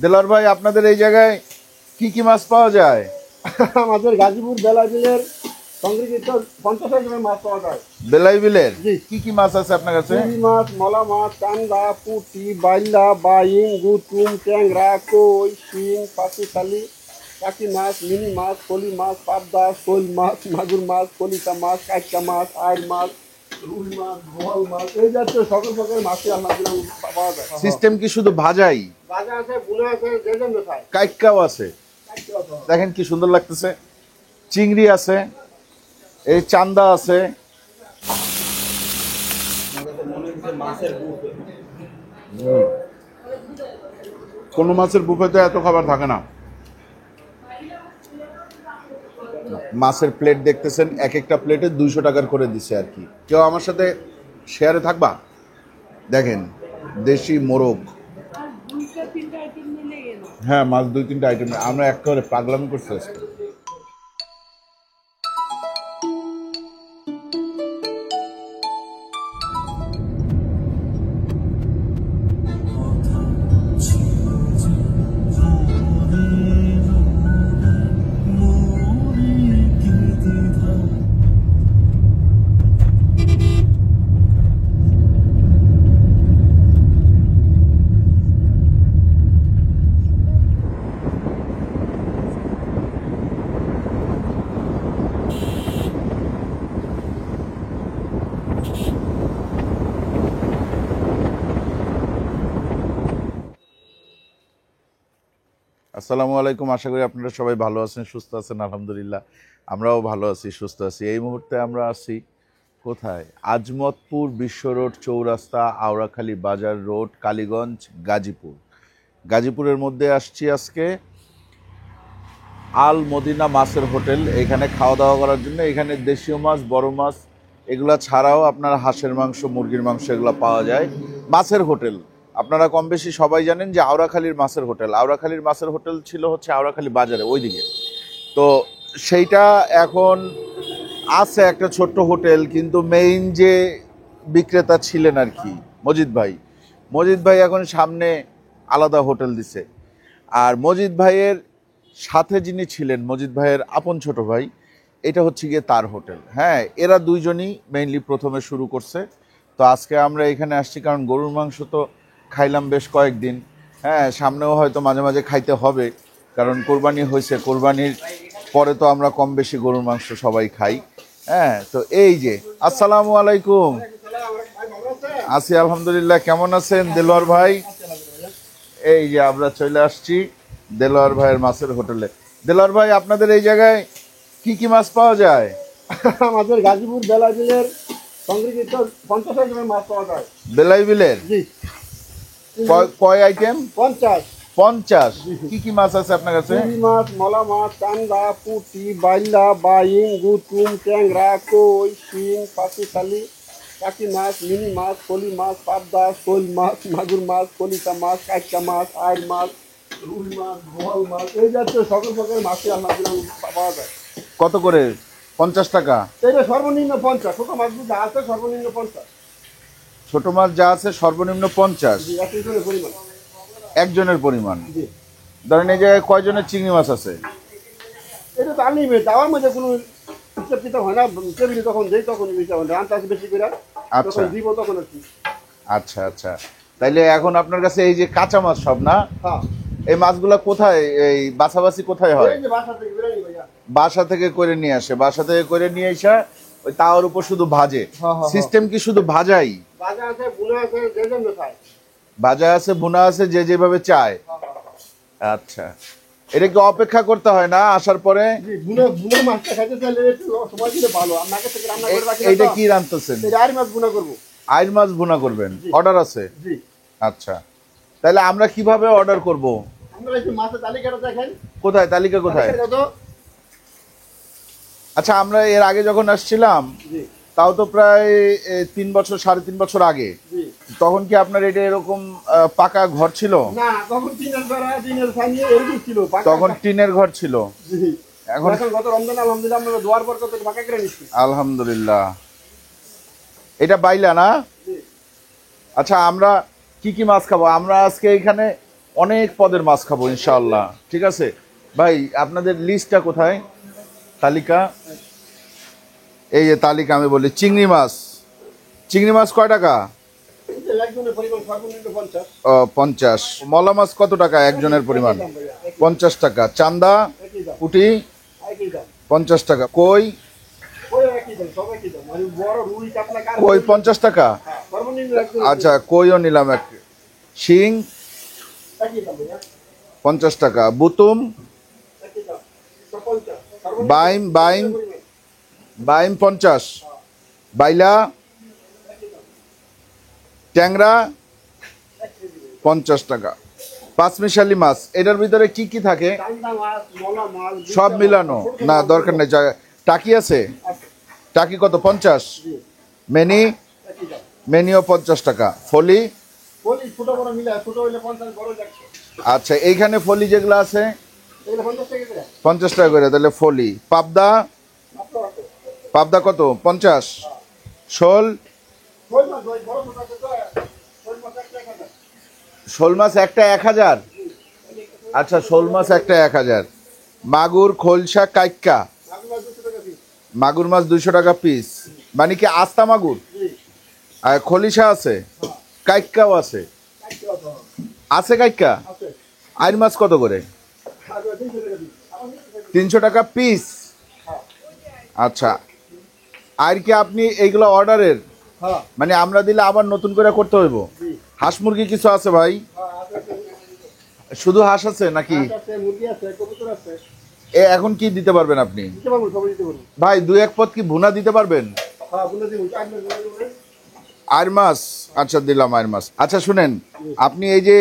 দেলোয়ার ভাই, আপনাদের এই জায়গায় কি কি মাছ পাওয়া যায়? আমাদের গাজীপুর বেলা বিলের সংরক্ষিত 50 রকমের মাছ পাওয়া যায়। বেলাই বিলের জি। কি কি মাছ আছে আপনার কাছে? চিংড়ি মাছ, মলা মাছ, চান্দা, পুঁটি, বাইলা, বাইং, গুতুম, ট্যাংরা, কই, শিং, পাখিশালি, কাকি মাছ, মিনি মাছ, ফলি মাছ, পাবদা, শোল মাছ, মাগুর মাছ, কলিকা মাছ, কাইকা মাছ, আইড় মাছ, রুই মাছ, বোয়াল মাছ, এই জাতীয় সকল প্রকারের মাছই আলহামদুলিল্লাহ পাওয়া যায়। সিস্টেম কি শুধু ভাজাই? বাজা আছে, বুনা আছে, যে জন্য খায়। কাইক্কাও আছে, দেখেন কি সুন্দর লাগতেছে। চিংড়ি আছে, এই চান্দা আছে। কোনো মাছের বুফেতে এত খাবার থাকে না। মাছের প্লেট দেখতেছেন, এক একটা প্লেটে 200 টাকার করে দিছে আর কি। কেউ আমার সাথে শেয়ারে থাকবা? দেখেন, দেশি মোরগ। হ্যাঁ, মাছ 2-3টা আইটেম। আমরা একেবারে পাগলামি করছি আজকে। আসসালামু আলাইকুম, আশা করি আপনারা সবাই ভালো আছেন, সুস্থ আছেন। আলহামদুলিল্লাহ আমরাও ভালো আছি, সুস্থ আছি। এই মুহূর্তে আমরা আছি কোথায়? আজমতপুর বিশ্ব রোড, চৌরাস্তা, আওড়াখালী বাজার রোড, কালীগঞ্জ, গাজীপুর। গাজীপুরের মধ্যে আসছি আজকে আল মদিনা মাছের হোটেল। এখানে খাওয়া দাওয়া করার জন্য। এখানে দেশীয় মাছ, বড় মাছ এগুলা ছাড়াও আপনার হাঁসের মাংস, মুরগির মাংস এগুলো পাওয়া যায়। মাছের হোটেল আপনারা কম বেশি সবাই জানেন যে আওড়াখালীর মাছের হোটেল। আওড়াখালীর মাছের হোটেল ছিল হচ্ছে আওড়াখালী বাজারে ওইদিকে। তো সেইটা এখন আছে একটা ছোট্ট হোটেল, কিন্তু মেইন যে বিক্রেতা ছিলেন আর কি মজিদ ভাই এখন সামনে আলাদা হোটেল দিছে। আর মজিদ ভাইয়ের সাথে যিনি ছিলেন, মজিদ ভাইয়ের আপন ছোট ভাই, এটা হচ্ছে গিয়ে তার হোটেল। হ্যাঁ, এরা দুইজনই মেইনলি প্রথমে শুরু করছে। তো আজকে আমরা এখানে আসছি কারণ গরুর মাংস তো খাইলাম বেশ কয়েকদিন। হ্যাঁ, সামনেও হয়তো মাঝে মাঝে খাইতে হবে, কারণ কোরবানি হয়েছে। কোরবানির পরে তো আমরা কম বেশি গরুর মাংস সবাই খাই। হ্যাঁ, তো এই যে, আসসালামু আলাইকুম। আছি আলহামদুলিল্লাহ। কেমন আছেন দেলোয়ার ভাই? এই যে আমরা চলে আসছি দেলোয়ার ভাইয়ের মাছের হোটেলে। দেলোয়ার ভাই, আপনাদের এই জায়গায় কি কি মাছ পাওয়া যায়? আমাদের গাজীপুর বেলা বিলের সংরক্ষিত 50 রকমের মাছ পাওয়া যায়। বেলাই বিলের জি। কয় আইটেম? 50। 50। কি কি মাছ আছে আপনার কাছে? চিংড়ি মাছ, মলা মাছ, চান্দা, পুঁটি, বাইলা, বাইং, গুতুম, ট্যাংরা, কই, শিং, পাখিশালি, কাকি মাছ, মিনি মাছ, ফলি মাছ, পাবদা, শোল মাছ, মাগুর মাছ, কলিকা মাছ, কাইকা মাছ, আইড় মাছ, রুই মাছ, বোয়াল মাছ, এই জাতীয় সকল প্রকারের মাছই আলহামদুলিল্লাহ পাওয়া যায়। কত করে? 50 টাকা? এটা সর্বনিম্ন 50। ছোট মাছগুলো যা আছে সর্বনিম্ন 50। ছোট মাছ যা আছে সর্বনিম্ন 50। জি, একজনের পরিমাণ। একজনের পরিমাণ। জি। ধরেন এই জায়গায় কয়জনের চিংড়ি মাছ আছে? এটা তো আনলিমিটেড, আমার মধ্যে কোনো হিসাব কিতাব হয় না। টেবিলে তখন দেই তখন হিসাব হয়, রান্না আছে বেশি করে আচ্ছা তখন দিব তখন আর কি। আচ্ছা আচ্ছা। তাইলে এখন আপনার কাছে এই যে কাঁচা মাছ সব না? হ্যাঁ। এই মাছগুলা কোথায়, এই বাছাবাছি কোথায় হয়? এই যে বাসা থেকে বেরোই ভাইয়া। বাসা থেকে করে নিয়ে আসে, বাসা থেকে করে নিয়ে এসে ওই তাওয়ার উপর শুধু ভাজে। সিস্টেম কি শুধু ভাজাই? বাজা আছে, বুনা আছে, যে জন্য খায়। ভাজা আছে, ভুনা আছে, যে যেভাবে চায়। আচ্ছা, এটা কি অপেক্ষা করতে হয় না আসার পরে? জি, বুনা মাছটা খাইতে চাইলে একটু সময় দিলে ভালো। আমি আগে থেকে রান্না করে রাখি। এইটা কি রান্তেছেন? এটা আইড় মাছ বুনা করবো। আইড় মাছ ভুনা করবেন? অর্ডার আছে? জি। আচ্ছা, তাহলে আমরা কিভাবে অর্ডার করব? আপনারা একটু মাছের তালিকাটা দেখেন। কোথায় তালিকা কোথায়? তালিকা কত? আচ্ছা, আমরা এর আগে যখন আসছিলাম জি। তাও তো প্রায় 3 বছর, 3.5 বছর আগে। জি। তখন কি আপনার এটা এরকম পাকা ঘর ছিল? না, তখন টিনের ঘর, টিনের ছানিয়ে এরকম ছিল। তখন টিনের ঘর ছিল। জি। এখন গত রমজান আলহামদুলিল্লাহ আমরা দোয়ার পর কত পাকা করে নিচ্ছি। আলহামদুলিল্লাহ। এটা বাইলা না? জি। আচ্ছা, আমরা কি কি মাছ খাবো? আমরা আজকে এখানে অনেক পদের মাছ খাবো ইনশাআল্লাহ। ঠিক আছে ভাই, আপনাদের লিস্টটা কোথায়? তালিকা, এই যে তালিকা আমি বলি। চিংড়ি মাছ, চিংড়ি মাছ কয় টাকা? একজনের পরিমাণ সর্বনিম্ন 50। 50। মলা মাছ কত টাকা একজনের পরিমাণ? 50 টাকা। চান্দা, একই দাম, পুঁটি একই দাম। 50 টাকা। কই, ওই একই দাম, সব একই দাম। মানে বড় রুই কাতলা কার কই 50 টাকা। সর্বনিম্ন একজন আচ্ছা, কইও নিলাম এক। শিং একই দাম ভাইয়া, 50 টাকা। বুতুম, একই দাম, সব 50। সর্বনিম্ন বাইম, বাইম, পরিমাণ, বাইম 50। বাইলা, ট্যাংরা 50 টাকা। পাঁচমিশালি মাছ, এটার ভিতরে কি কি থাকে? চান্দা মাছ, মলা মাছ, সব দুইটা মিলানো মাছ, ছোট না, মাছ, দরকার নেই। টাকি আছে? আছে। টাকি কত? 50। জি, মেনি, একই দাম। মেনিও 50 টাকা। ফলি, বলি ছোট বড় মিলে, ছোট হইলে 50, বড় 100। আচ্ছা এইখানে ফলি যেগুলো আছে এগুলো 50 টাকা করে। 50 টাকা করে, তাহলে ফলি। পাবদা, আপনার আছে। পাবদা কত? 50। শোল, কই মাছ, ওই বড় ছোট আছে তো, কই মাছ একটা 1000। শোল মাছ একটা 1000। আচ্ছা, শোল মাছ একটা 1000। মাগুর, খোলসা, কাইক্কা। মাছ 200 টাকা পিস। মাগুর মাছ 200 টাকা পিস। মানে কি আস্তা মাগুর? জি, আর খলিশা আছে, কাইক্কাও আছে। একই দাম। আছে কাইক্কা। আছে। আইর মাছ কত করে? আর 300 টাকা পিস। আমার 300 টাকা পিস। আচ্ছা, আর কি আপনি এইগুলো অর্ডারের, হ্যাঁ, মানে আমরা দিলে আবার নতুন করে করতে হইব? জি, হাঁস মুরগি কিছু আছে ভাই? হ্যাঁ, আছে। শুধু হাঁস আছে নাকি? মাছ আছে, মুরগি আছে, কবুতর আছে। এখন কি দিতে পারবেন আপনি দিতে পারবো, সবাই দিতে পারবো। ভাই? 2-1 পদ কি ভুনা দিতে পারবেন? হ্যাঁ, বলে দিব, আপনার বলে দিব। আর মাছ, আচ্ছা দিলাম আর মাছ। আচ্ছা শুনেন, আপনি এই যে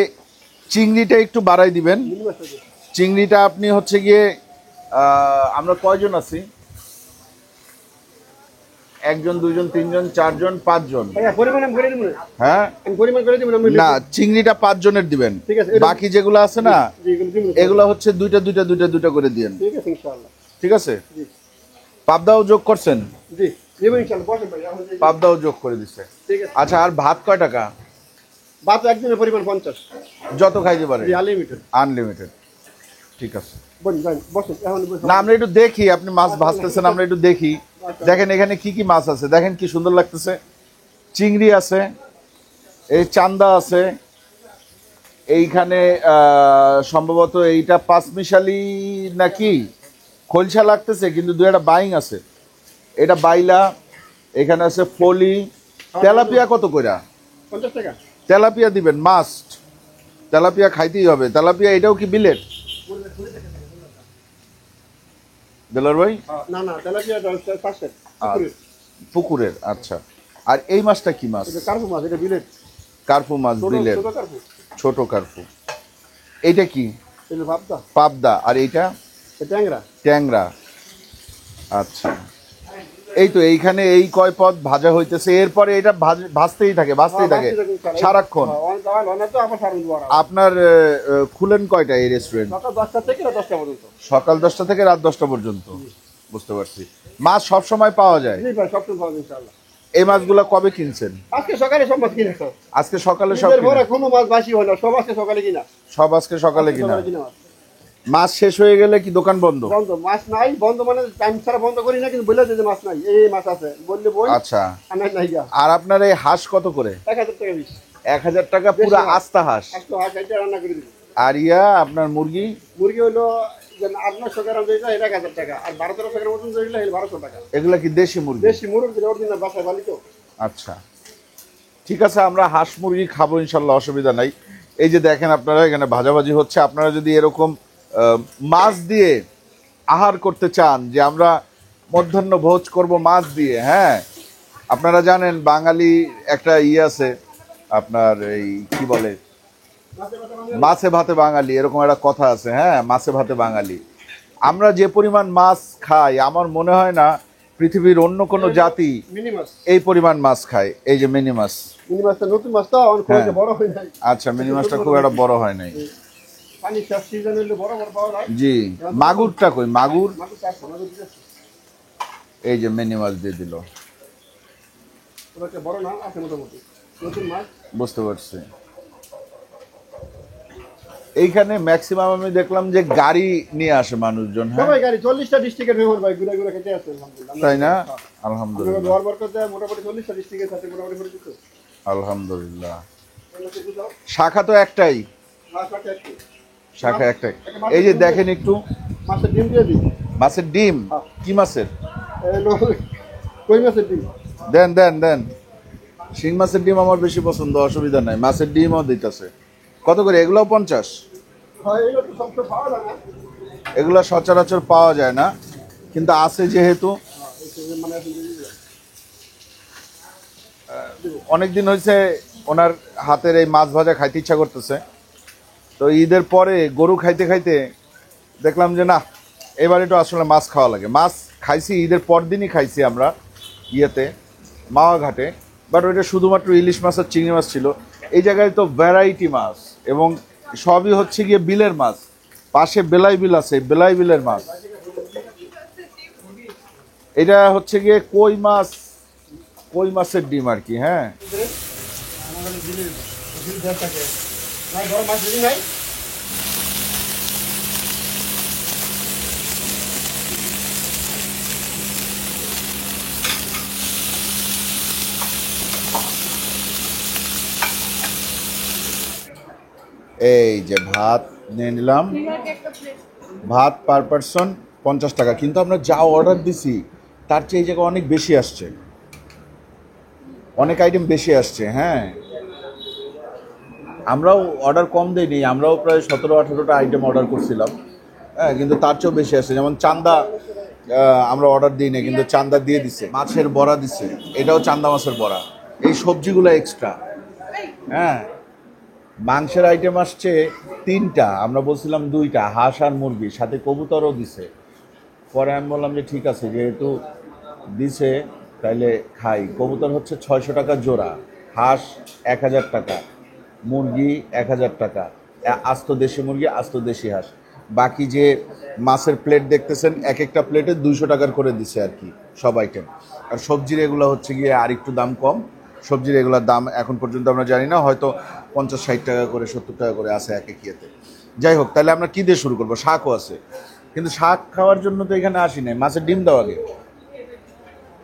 চিংড়িটা একটু বাড়াই দিবেন। মিনি মাছ আছে। চিংড়িটা আপনি হচ্ছে গিয়ে আমরা কয়জন আছি? 1 জন, 2 জন, 3 জন, 4 জন, 5 জন। ভাইয়া পরিমাণ আমি করে দিব না। হ্যাঁ, আমি পরিমাণ করে দিব না। না চিংড়িটা 5 জনের দিবেন। ঠিক আছে, এটা- বাকি যেগুলো আছে না, জি, এগুলো দিব না। এগুলো হচ্ছে দুইটা দুইটা দুইটা দুইটা করে দিয়েন। ঠিক আছে ইনশাআল্লাহ। ঠিক আছে। জি, পাবদাও যোগ করছেন? জি, দিব ইনশাআল্লাহ। বসেন ভাই, এখন যে- পাবদাও যোগ করে দিচ্ছে। ঠিক আছে। আচ্ছা, আর ভাত কয় টাকা? ভাত একজনের পরিমাণ 50। যত খাইতে পারে, জি, আনলিমিটেড। আনলিমিটেড। ঠিক আছে। বসেন, বসেন, এখন বসেন। না আমরা একটু দেখি, আপনি মাছ ভাজতেছেন, আমরা একটু দেখি। দেখেন এখানে কি কি মাছ আছে, দেখেন কি সুন্দর লাগতেছে। চিংড়ি আছে, এই চান্দা আছে, এইখানে সম্ভবত এইটা পাঁচমিশালি নাকি খলসা লাগতেছে, কিন্তু দু একটা বাইং আছে। এটা বাইলা, এখানে আছে ফলি। তেলাপিয়া কত কইরা? 50 টাকা। তেলাপিয়া দিবেন মাস্ট, তেলাপিয়া খাইতেই হবে। তেলাপিয়া এটাও কি বিলেট দেলার ভাই? না না, তেলাপিয়া পাশে পুকুরের? আচ্ছা, আর এই মাছটা কি মাছ? এটা কার্পু মাছ, এটা বিলেট। কার্পু মাছ, ছোট বিলেট, ছোট কার্পু। ছোট কার্পু। এইটা কি? এটা ভাবদা, পাবদা। আর এইটা এটা ট্যাংরা। ট্যাংরা। আচ্ছা, এই তো এইখানে এই কয় পদ ভাজা হইতেছে, এরপরে এটা ভাজতেই থাকে, ভাজতেই থাকে সারাক্ষণ। অনেক তো আবার সারুন দেওয়ার। আপনার খুলেন কয়টা এই রেস্টুরেন্ট? সকাল 10টা থেকে রাত 10টা পর্যন্ত। সকাল 10টা থেকে রাত 10টা পর্যন্ত। বুঝতে পারছি। মাছ সব সময় পাওয়া যায়? জি ভাই, সবসময় পাওয়া যায় ইনশাআল্লাহ। এই মাছগুলো কবে কিনছেন? আজকে সকালে সব মাছ কিনে খাও। আজকে সকালে সব ঈদের পরে কিনা? কোনো মাছ বাসি হয় না, সব আজকে সকালে কিনা। সব আজকে সকালে কিনা? সকালে কিনা মাছ। মাছ শেষ হয়ে গেলে কি দোকান বন্ধ? বন্ধ, মাছ নাই। বন্ধ মানে টাইম ছাড়া বন্ধ করি না, কিন্তু বলে যে মাছ নাই, এই মাছ আছে বললে বই। আচ্ছা, আর নাই নাই গা। আর আপনার এই হাঁস কত করে? 1000 টাকা পিস। 1000 টাকা পুরো আস্তা হাঁস। আজকে হাঁস এটা রান্না করে দিব। আর ইয়া আপনার মুরগি? মুরগি হইলো যে 800 গ্রাম যেটা, এটা 1000 টাকা। আর 1200 গ্রাম ওজন যেগুলো, এটা 1200 টাকা। এগুলা কি দেশি মুরগি? দেশি মুরগি অরিজিনাল বাসায় পালিত। আচ্ছা, ঠিক আছে, আমরা হাঁস মুরগি খাবো ইনশাল্লাহ, অসুবিধা নাই। এই যে দেখেন আপনারা এখানে ভাজাভাজি হচ্ছে। আপনারা যদি এরকম মাছ দিয়ে আহার করতে চান, যে আমরা মধ্যাহ্ন ভোজ করব মাছ দিয়ে, হ্যাঁ, আপনারা জানেন বাঙালি একটা আছে, আপনার এই কি বলে, মাছে ভাতে বাঙালি, এরকম একটা কথা আছে। হ্যাঁ, মাছে ভাতে বাঙালি। আমরা যে পরিমাণ মাছ খাই, আমার মনে হয় না পৃথিবীর অন্য কোনো জাতি মিনি মাছ। এই পরিমাণ মাছ খায়। এই যে মিনি মাছ। মিনি মাছটা নতুন মাছ তো, অনেক হ্যাঁ। বড় হয় নাই। আচ্ছা, মিনি মাছটা খুব একটা বড় হয় নাই। পানি শেষ সিজন হইলে বড় বড় পাওয়া যায়। জি, মাগুরটা কই? মাগুর মাছ চারশো, মাছ দিতেছে। এই যে মিনি মাছ দিয়ে দিল। ওরা একটা বড় না আছে মোটামুটি। নতুন মাছ। বুঝতে পারছি। এইখানে ম্যাক্সিমাম আমি দেখলাম যে গাড়ি নিয়ে আসে মানুষজন, হ্যাঁ সবাই গাড়ি 40টা ডিস্ট্রিক্টের মেম্বার ভাই ঘুরে ঘুরে খেতে আসছে আলহামদুলিল্লাহ। তাই না? আমরা আলহামদুলিল্লাহ, দোয়ার বরকত দেয় মোটামুটি 40টা ডিস্ট্রিক্টের সাথে মোটামুটি পরিচিত। আলহামদুলিল্লাহ। শাখা তো একটাই, শাখা একটাই। এই যে দেখেন একটু মাছের ডিম দিয়ে দিই। মাছের ডিম, কি মাছের? কই মাছের ডিম দেন দেন দেন। শিং মাছের ডিম আমার বেশি পছন্দ, অসুবিধা নাই। মাছের ডিমও দিতেছে। কত করে এগুলোও? 50? হয় এগুলো তো সবসময় পাওয়া যায় না। এগুলো সচরাচর পাওয়া যায় না, কিন্তু আছে যেহেতু। মানে অনেকদিন হয়েছে ওনার হাতের এই মাছ ভাজা খাইতে ইচ্ছা করতেছে। তো ঈদের পরে গরু খাইতে খাইতে দেখলাম যে না, এবার একটু আসলে মাছ খাওয়া লাগে। মাছ খাইছি ঈদের পর দিনই খাইছি আমরা ইয়েতে, মাওয়া ঘাটে। বাট ওইটা শুধুমাত্র ইলিশ মাছ আর চিংড়ি মাছ ছিল। এই জায়গায় তো ভ্যারাইটি মাছ, এবং সবই হচ্ছে গিয়ে বিলের মাছ। পাশে বেলাই বিল আছে, বেলাই বিলের মাছ। এটা হচ্ছে গিয়ে কই মাছ, কই মাছের ডিম আর কি। হ্যাঁ, এই যে ভাত নিয়ে নিলাম। ভাত পার পারসন 50 টাকা, কিন্তু আমরা যা অর্ডার দিছি তার চেয়ে এই জায়গায় অনেক বেশি আসছে, অনেক আইটেম বেশি আসছে। হ্যাঁ, আমরাও অর্ডার কম দেইনি, আমরাও প্রায় 17-18টা আইটেম অর্ডার করছিলাম। হ্যাঁ, কিন্তু তার চেয়েও বেশি আসছে। যেমন চান্দা আমরা অর্ডার দিই না, কিন্তু চান্দা দিয়ে দিছে। মাছের বড়া দিছে, এটাও চান্দা মাছের বড়া। এই সবজিগুলো এক্সট্রা। হ্যাঁ, মাংসের আইটেম আসছে 3টা, আমরা বলছিলাম 2টা, হাঁস আর মুরগি, সাথে কবুতরও দিছে। পরে আমি বললাম যে ঠিক আছে, যেহেতু দিছে তাইলে খাই। কবুতর হচ্ছে 600 টাকা জোড়া, হাঁস 1000 টাকা, মুরগি 1000 টাকা, আস্ত দেশি মুরগি, আস্ত দেশি হাঁস। বাকি যে মাছের প্লেট দেখতেছেন, এক একটা প্লেটে 200 টাকার করে দিছে আর কি, সব আইটেম। আর সবজির এগুলো হচ্ছে গিয়ে আর একটু দাম কম। সবজির এগুলোর দাম এখন পর্যন্ত আমরা জানি না, হয়তো 50-60 টাকা করে, 70 টাকা করে আছে এক এক ইয়েতে। যাই হোক, তাহলে আমরা কী দিয়ে শুরু করবো? শাকও আছে, কিন্তু শাক খাওয়ার জন্য তো এখানে আসি নাই। মাছের ডিম দাও আগে,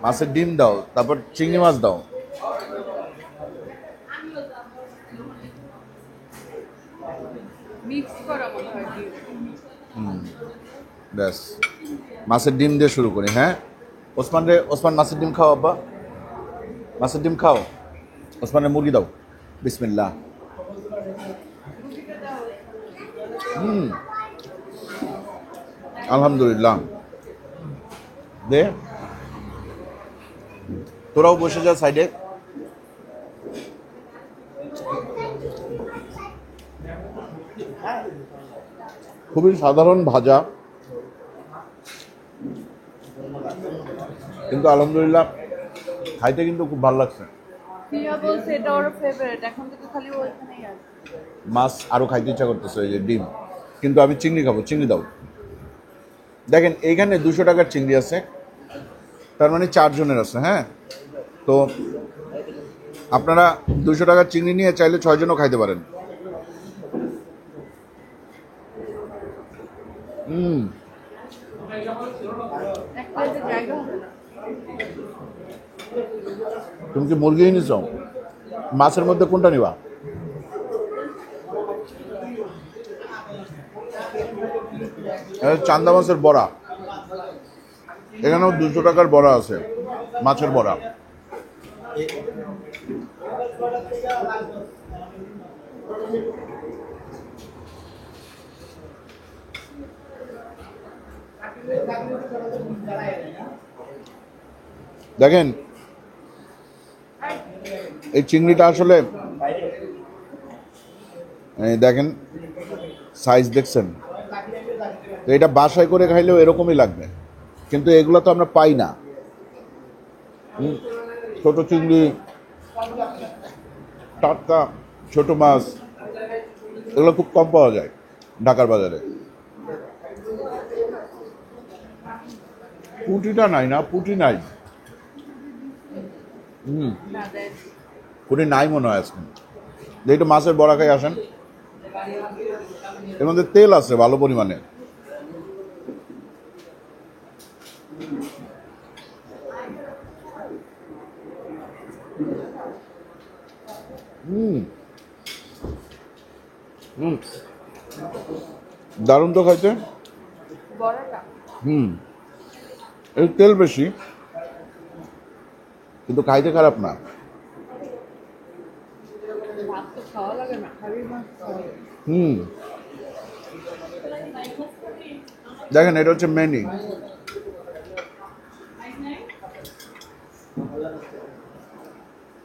মাছের ডিম দাও, তারপর চিংড়ি মাছ দাও। ব্যাস, মাছের ডিম দিয়ে শুরু করি। হ্যাঁ, ওসমান রে, ওসমান মাছের ডিম খাও। আব্বা মাছের ডিম খাও। ওসমানের মুরগি দাও। বিসমিল্লাহ। আলহামদুলিল্লাহ। দে, তোরাও বসে যা সাইডে। খুবই সাধারণ ভাজা, কিন্তু আলহামদুলিল্লাহ খাইতে কিন্তু খুব ভালো লাগছে। মাছ আরো খাইতে ইচ্ছা করতেছে, এই যে ডিম। কিন্তু আমি চিংড়ি খাবো, চিংড়ি দাও। দেখেন এইখানে 200 টাকার চিংড়ি আছে, তার মানে 4 জনের আছে। হ্যাঁ, তো আপনারা 200 টাকার চিংড়ি নিয়ে চাইলে 6 জনও খাইতে পারেন। তুমি কি মুরগি নিছ? মাছের মধ্যে কোনটা নিবা? চান্দা মাছের বড়া, এখানেও 200 টাকার বড়া আছে, মাছের বড়া। দেখেন এই চিংড়িটা আসলে, দেখেন সাইজ দেখছেন, তো এটা বাসায় করে খাইলেও এরকমই লাগবে, কিন্তু এগুলো তো আমরা পাই না। ছোট চিংড়ি, টাটকা ছোট মাছ, এগুলো খুব কম পাওয়া যায় ঢাকার বাজারে। পুঁটিটা নাই না, পুঁটি নাই। পুঁটি নাই মনে হয় আজকে। একটু মাছের বড়া খাই আসেন। এর মধ্যে তেল আছে ভালো পরিমাণে। দারুণ তো খাইতে। এর তেল বেশি কিন্তু খাইতে খারাপ না। দেখেন এটা হচ্ছে মেনি।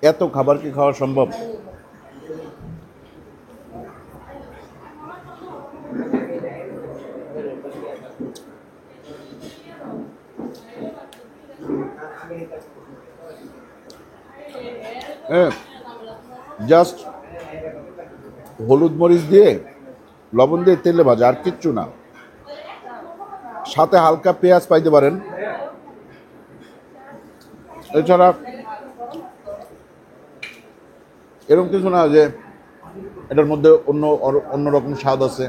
এত খাবার কি খাওয়া সম্ভব? জাস্ট হলুদ মরিচ দিয়ে লবণ দিয়ে তেলে ভাজা, আর কিচ্ছু না। সাথে হালকা পেঁয়াজ পাইতে পারেন, এছাড়া এরকম কিছু না যে এটার মধ্যে অন্যরকম স্বাদ আছে,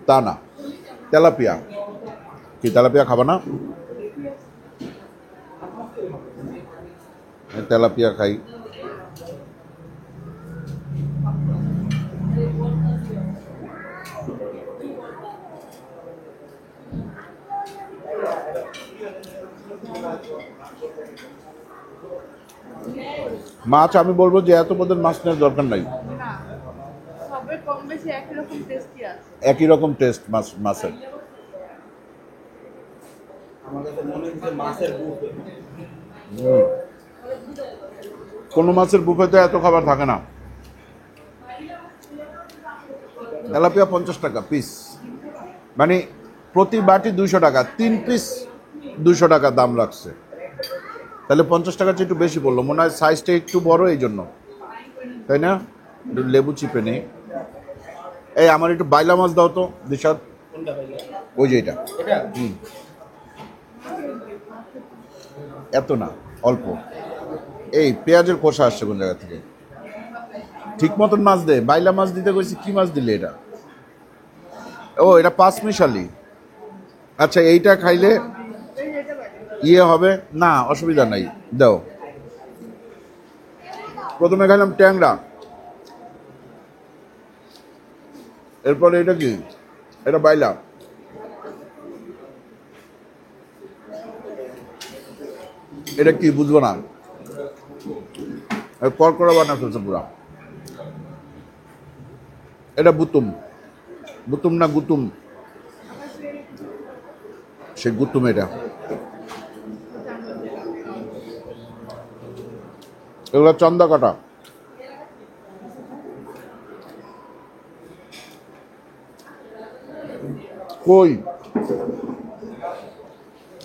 তা না। তেলাপিয়া কি, তেলাপিয়া খাবা না? তেলাপিয়া খাই। মাছ আমি বলবো যে এত পদের মাছ নেওয়ার দরকার নাই, একই রকম টেস্ট মাছের। কোনো মাছের বুফেতে এত খাবার থাকে না। তেলাপিয়া 50 টাকা পিস, মানে প্রতি বাটি 200 টাকা, 3 পিস 200 টাকা দাম রাখছে। তাহলে 50 টাকার চেয়ে একটু বেশি পড়লো, মনে হয় সাইজটা একটু বড় এই জন্য, তাই না? একটু লেবু চিপে নেই। এই আমার একটু বাইলা মাছ দাও তো দিশাদ, ওই যে এটা। এত না, অল্প। এই পেঁয়াজের কষা আসছে কোন জায়গা থেকে? ঠিক মতন মাছ দে, বাইলা মাছ দিতে কইছি, কি মাছ দিলে এটা? ও এটা পাঁচমিশালি। আচ্ছা এইটা খাইলে ইয়ে হবে না, অসুবিধা নাই, দাও। প্রথমে খাইলাম ট্যাংরা, এরপরে এটা কি, এটা বাইলা। এটা কি বুঝবো না, করকরা বানা ফেলছে পুরা। এটা বুতুম, বুতুম না গুতুম, সে গুতুম। এটা এগুলো চন্দা কাটা। কই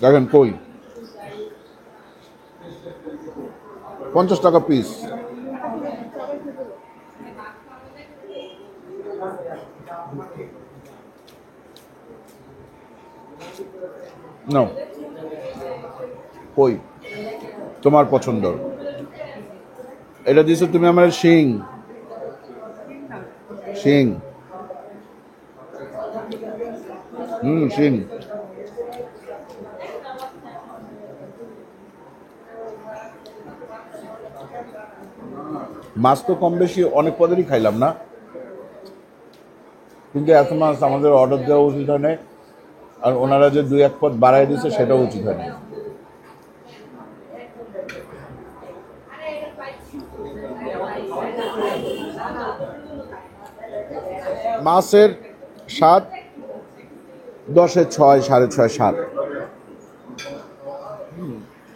দেখেন, কই 50 টাকা পিস। নাও, কই তোমার পছন্দ। এটা দিছো তুমি আমার শিং, শিং। শিং। মাছ তো কম বেশি অনেক পদেরই খাইলাম না, কিন্তু এত মাছ আমাদের অর্ডার দেওয়া উচিত হয় না, আর ওনারা যে 2-1 পদ বাড়াই দিচ্ছে সেটাও উচিত হয় না। মাছের স্বাদ 10-এ 6, 6.5, 7,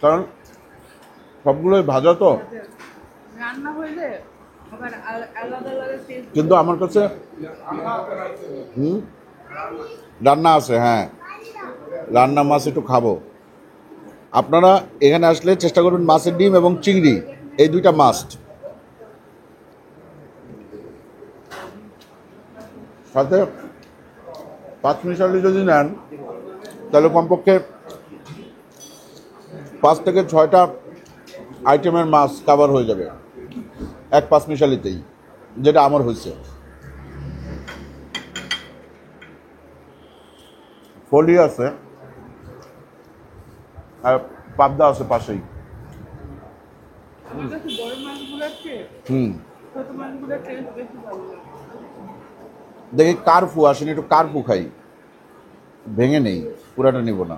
কারণ সবগুলোই ভাজা তো। কিন্তু আমার কাছে রান্না আছে, হ্যাঁ রান্না মাছ একটু খাবো। আপনারা এখানে আসলে চেষ্টা করবেন মাছের ডিম এবং চিংড়ি, এই দুইটা মাস্ট। সাথে পাঁচমিশালি যদি নেন তাহলে কমপক্ষে 5 থেকে 6টা আইটেমের মাছ কাভার হয়ে যাবে এক পাঁচমিশালিতেই, যেটা আমার হয়েছে। ফলি আছে আর পাবদা আছে পাশেই। আমার কাছে বড় মাছগুলোর চেয়ে হুম, ছোট মাছগুলোর টেস্ট বেশি ভালো লাগে। দেখি কার্ফু আসেনি, একটু কার্ফু খাই। ভেঙে নেই, পুরাটা নিব না।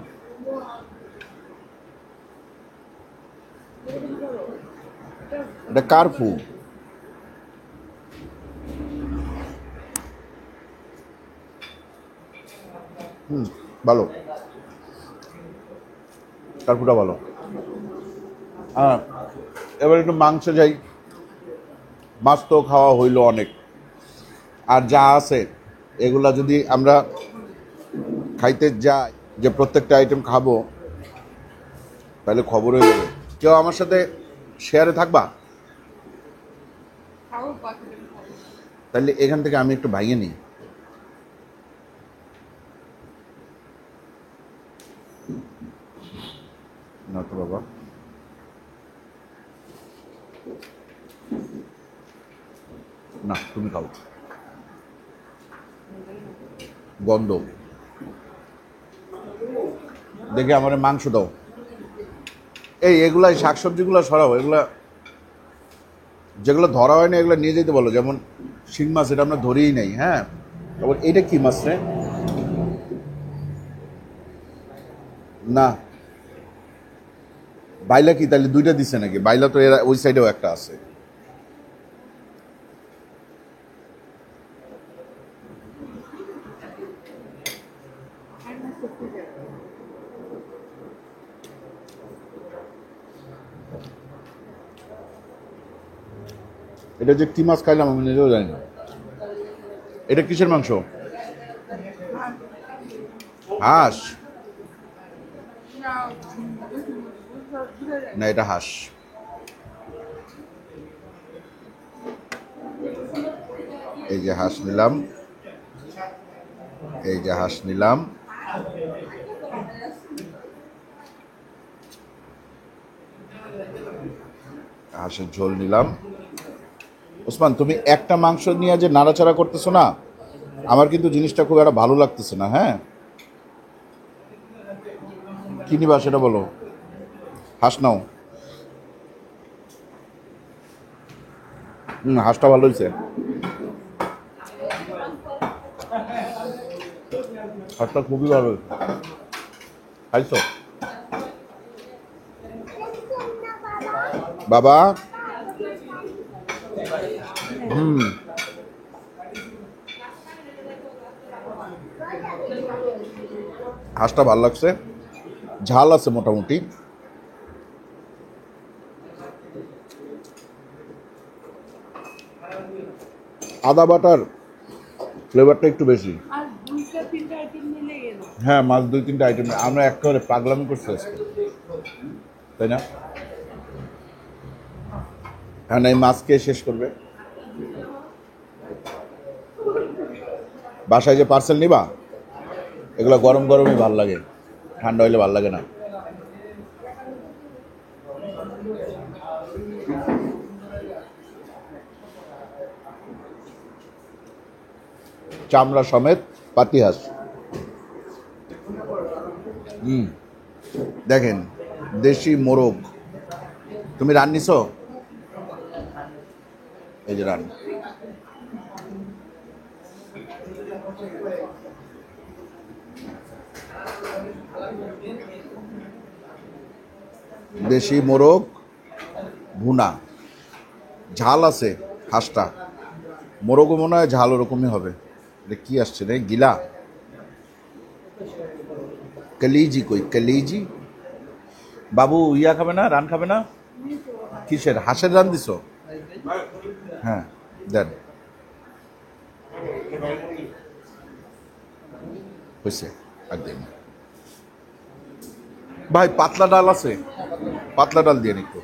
এটা কার্ফু। হুম, ভালো, কার্ফুটা ভালো। হ্যাঁ, এবার একটু মাংস যাই। মাছ তো খাওয়া হইলো অনেক, আর যা আছে এগুলা যদি আমরা খাইতে যাই যে প্রত্যেকটা আইটেম খাবো, তাহলে খবর হয়ে যাবে। কেউ আমার সাথে শেয়ারে থাকবা? খাও পাখিদের খাবো। তাহলে এখান থেকে আমি একটু ভাইয়ে নিই। না তো বাবা, না তুমি খাও। গন্ধ দেখে আমার মাংস দাও। এই এগুলা শাকসবজিগুলো সরাও, এগুলা যেগুলো ধরা হয় না এগুলো নিয়ে যেতে বলো। যেমন শিং মাছ, এটা আমরা ধরেই নাই। হ্যাঁ, আবার এটা কি মাছ রে? না, বাইলা কি তাহলে দুইটা দিছে নাকি? বাইলা তো এরা ওই সাইডেও একটা আছে। আর না সত্যি যায়। এটা যে কি মাছ খাইলাম আমি নিজেও জানি না। এটা কিসের মাংস? হাঁস না, বুঝা যায়। না, এটা হাঁস। এই যে হাঁস নিলাম, এই যে হাঁস নিলাম। হাঁসের ঝোল নিলাম। ওসমান, তুমি একটা মাংস নিয়ে যে নাড়াচাড়া করতেছো না, আমার কিন্তু জিনিসটা খুব একটা ভালো লাগতেছে না। হ্যাঁ, কি নিবা সেটা বলো। হাঁস নাও। হাঁসটা ভালো হয়েছে, হাঁসটা খুবই ভালো হয়েছে। খাইছো বাবা? হুম, হাঁসটা ভালো লাগছে, ঝাল আছে মোটামুটি। আদা বাটার ফ্লেভারটা একটু বেশি। আর দুইটা তিনটা আইটেম নিলে গেল। হ্যাঁ, মাছ দুই তিনটা আইটেম আমরা একেবারে পাগলামি করছি আজকে, তাই না? হ্যাঁ, না, এই মাছ কে শেষ করবে? বাসায় যে পার্সেল নিবা, এগুলো গরম গরমই ভাল লাগে, ঠান্ডা হইলে ভাল লাগে না। চামড়া সমেত পাতি হাঁস। দেখেন, দেশি মোরগ। তুমি রান্নিছো? এই যে রান। দেশি মোরগ ভুনা, ঝাল আছে হাঁসটা। মোরগও মনে হয় ঝাল ওরকমই হবে। এটা কি আসছে রে? গিলা কলিজি, কই কলিজি? বাবু ইয়া খাবে না? রান খাবে না? কিসের? হাঁসের রান দিছো? হ্যাঁ, দেন। হয়েছে, আর দেন। ভাই পাতলা ডাল আছে? পাতলা ডাল দিয়ে একটু।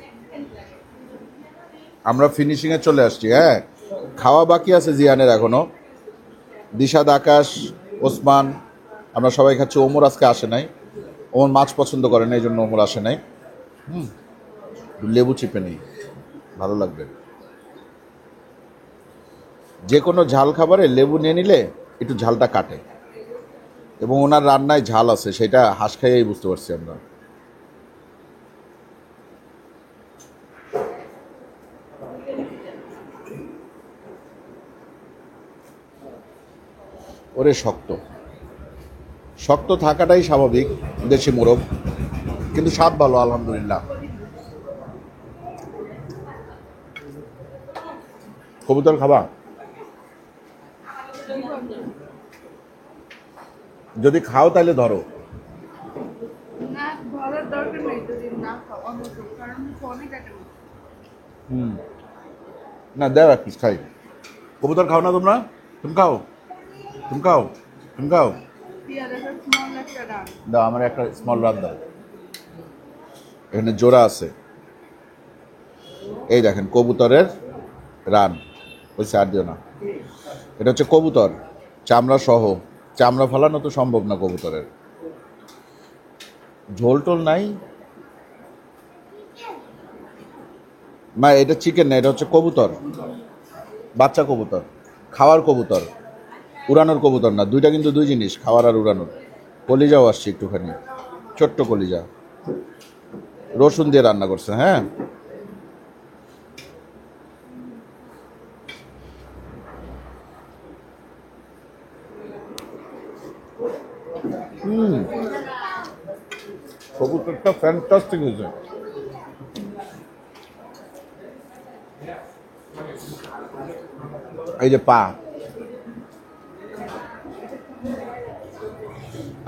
আমরা ফিনিশিং এ চলে আসছি। হ্যাঁ, খাওয়া বাকি আছে জিয়ানের এখনো। দিশাদ, আকাশ, ওসমান, আমরা সবাই খাচ্ছি। ওমর আজকে আসে নাই, ওমর মাছ পছন্দ করে না, এই জন্য ওমর আসে নাই। একটু লেবু চিপে নেই, ভালো লাগবে। যে কোনো ঝাল খাবারে লেবু নিয়ে নিলে একটু ঝালটা কাটে। এবং ওনার রান্নায় ঝাল আছে, সেটা হাঁস খাইয়েই বুঝতে পারছি আমরা। ওরে শক্ত শক্ত থাকাটাই স্বাভাবিক, দেশি মোরগ, কিন্তু স্বাদ ভালো আলহামদুলিল্লাহ। কবুতর খাবা? যদি খাও তাহলে ধরো। না ধরার দরকার নেই যদি না খাওয়া হতো, কারণ অনেক আইটেম আছে। না দেও এক পিস খাই। কবুতর খাও না তোমরা? তুমি খাও, তুমি খাও, তুমি খাও। পেঁয়াজ একটা স্মল একটা রান। দাও আমার একটা স্মল রান দাও। এখানে জোড়া আছে, এই দেখেন কবুতরের রান। ওই আর দিও না, এটা হচ্ছে কবুতর চামড়া সহ। চামড়া ফেলানো তো সম্ভব না কবুতরের। ঝোল টোল নাই মা, এটা চিকেন না, এটা হচ্ছে কবুতর, বাচ্চা কবুতর, খাওয়ার কবুতর, উড়ানোর কবুতর না। দুইটা কিন্তু দুই জিনিস, খাওয়ার আর উড়ানোর। কলিজাও আসছে একটুখানি, ছোট্ট কলিজা, রসুন দিয়ে রান্না করছে। হ্যাঁ, কবুতরটা ফ্যান্টাস্টিক হয়েছে। এই যে পা,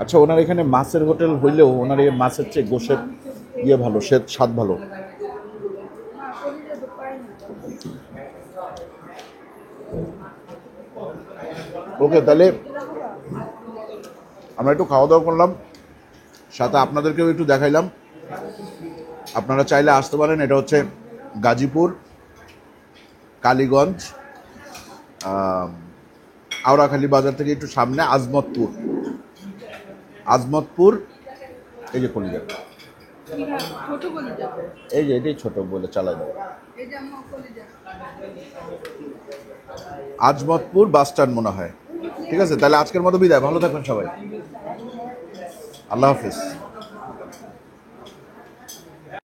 আচ্ছা ওনার এখানে মাছের হোটেল হইলেও ওনার এই মাছের চেয়ে গোশের ইয়ে ভালো, স্বাদ ভালো। না কলিজা তো পাই না। ওকে, তাহলে আমরা একটু খাওয়া দাওয়া করলাম, সাথে আপনাদেরকেও একটু দেখাইলাম। আপনারা চাইলে আসতে পারেন। এটা হচ্ছে গাজীপুর কালীগঞ্জ আওড়াখালী বাজার থেকে একটু সামনে আজমতপুর। আজমতপুর, এই যে কলিজা, ছোট কলিজা, এই যে এটাই ছোট বলে চালাই দাও। এই যে আমার কলিজা। আজমতপুর বাস স্ট্যান্ড মনে হয়। ঠিক আছে, তাহলে আজকের মতো বিদায়। ভালো থাকবেন সবাই, আল্লাহ হাফিজ।